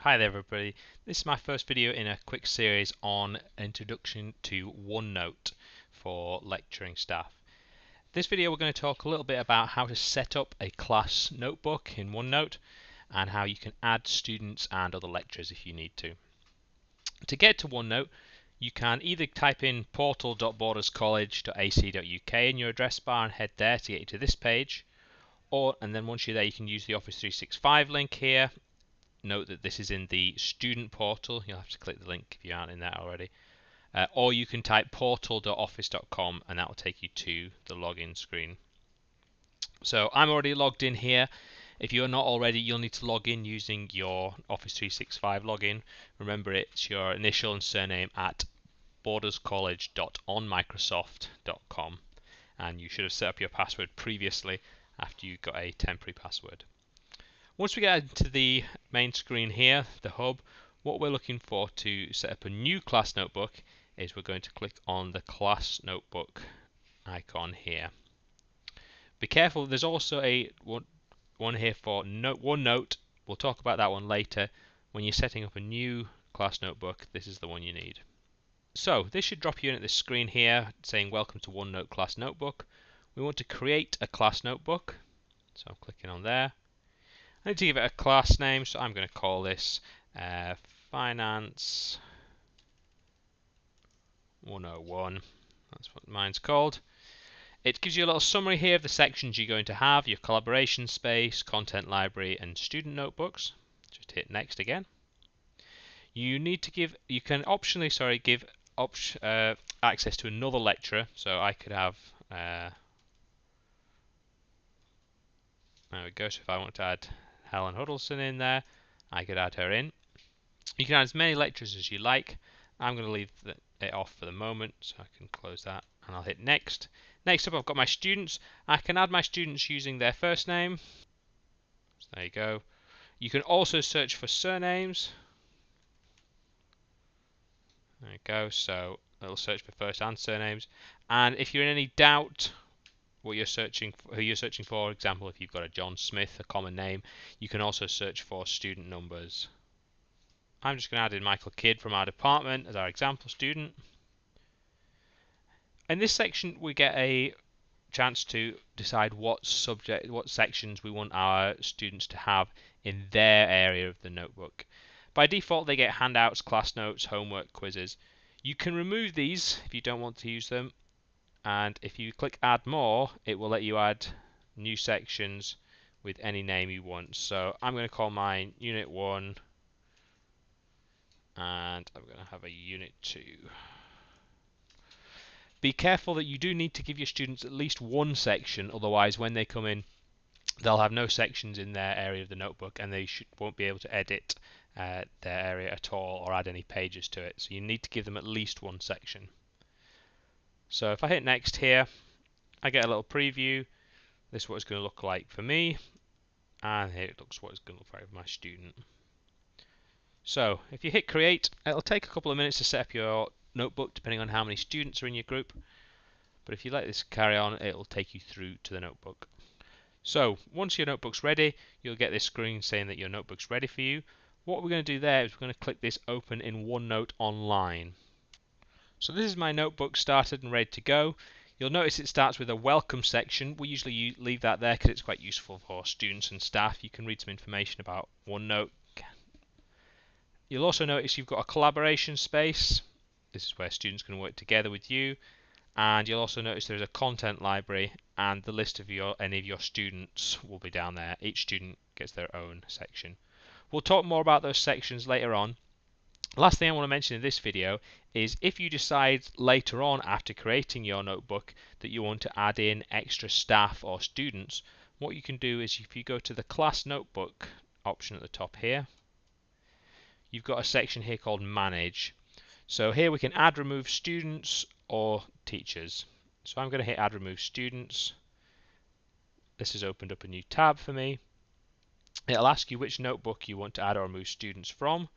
Hi there everybody, this is my first video in a quick series on introduction to OneNote for lecturing staff. This video we're going to talk a little bit about how to set up a class notebook in OneNote and how you can add students and other lecturers if you need to. To get to OneNote you can either type in portal.borderscollege.ac.uk in your address bar and head there to get you to this page, and then once you're there you can use the Office 365 link here. Note that this is in the student portal. You'll have to click the link if you aren't in that already. Or you can type portal.office.com and that will take you to the login screen. So I'm already logged in here. If you're not already, you'll need to log in using your Office 365 login. Remember, it's your initial and surname at borderscollege.onmicrosoft.com, and you should have set up your password previously after you got a temporary password. Once we get into the main screen here, the hub, what we're looking for to set up a new class notebook is we're going to click on the class notebook icon here. Be careful, there's also a one here for OneNote. We'll talk about that one later. When you're setting up a new class notebook, this is the one you need. So this should drop you in at this screen here saying welcome to OneNote class notebook. We want to create a class notebook, so I'm clicking on there. I need to give it a class name, so I'm going to call this Finance 101. That's what mine's called. It gives you a little summary here of the sections you're going to have, your collaboration space, content library, and student notebooks. Just hit next again. You need to give, you can optionally, give access to another lecturer. So I could have, there we go. So if I want to add Helen Huddleston in there, I could add her in. You can add as many lecturers as you like. I'm going to leave it off for the moment, so I can close that and I'll hit next. Next up I've got my students. I can add my students using their first name. So there you go. You can also search for surnames. There you go, so it'll search for first and surnames. And if you're in any doubt what you're searching for, who you're searching for example, if you've got a John Smith, a common name, you can also search for student numbers. I'm just going to add in Michael Kidd from our department as our example student. In this section we get a chance to decide what sections we want our students to have in their area of the notebook. By default they get handouts, class notes, homework, quizzes. You can remove these if you don't want to use them, and if you click add more it will let you add new sections with any name you want. So I'm going to call mine Unit 1 and I'm going to have a Unit 2. Be careful that you do need to give your students at least one section, otherwise when they come in they'll have no sections in their area of the notebook and they won't be able to edit their area at all or add any pages to it. So you need to give them at least one section. So if I hit next here, I get a little preview. This is what it's going to look like for me, and here it looks what it's going to look like for my student. So if you hit create, it'll take a couple of minutes to set up your notebook depending on how many students are in your group, but if you let this carry on it'll take you through to the notebook. So once your notebook's ready you'll get this screen saying that your notebook's ready for you. What we're going to do there is we're going to click this open in OneNote online. So this is my notebook started and ready to go. You'll notice it starts with a welcome section. We usually leave that there because it's quite useful for students and staff. You can read some information about OneNote. You'll also notice you've got a collaboration space. This is where students can work together with you. And you'll also notice there's a content library and the list of any of your students will be down there. Each student gets their own section. We'll talk more about those sections later on. Last thing I want to mention in this video is if you decide later on after creating your notebook that you want to add in extra staff or students, what you can do is if you go to the class notebook option at the top here, you've got a section here called manage. So here we can add, remove students or teachers. So I'm going to hit add, remove students. This has opened up a new tab for me. It'll ask you which notebook you want to add or remove students from.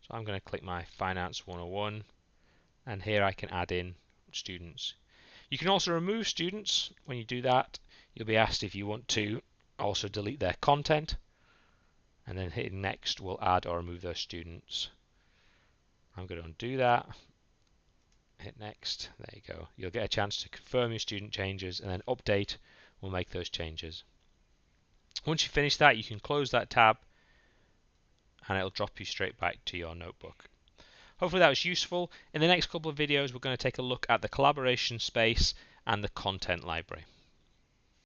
So I'm going to click my Finance 101 and here I can add in students. You can also remove students. When you do that you'll be asked if you want to also delete their content, and then hitting next will add or remove those students. I'm going to undo that. Hit next. There you go. You'll get a chance to confirm your student changes, and then update will make those changes. Once you finish that, you can close that tab and it'll drop you straight back to your notebook. Hopefully that was useful. In the next couple of videos, we're going to take a look at the collaboration space and the content library.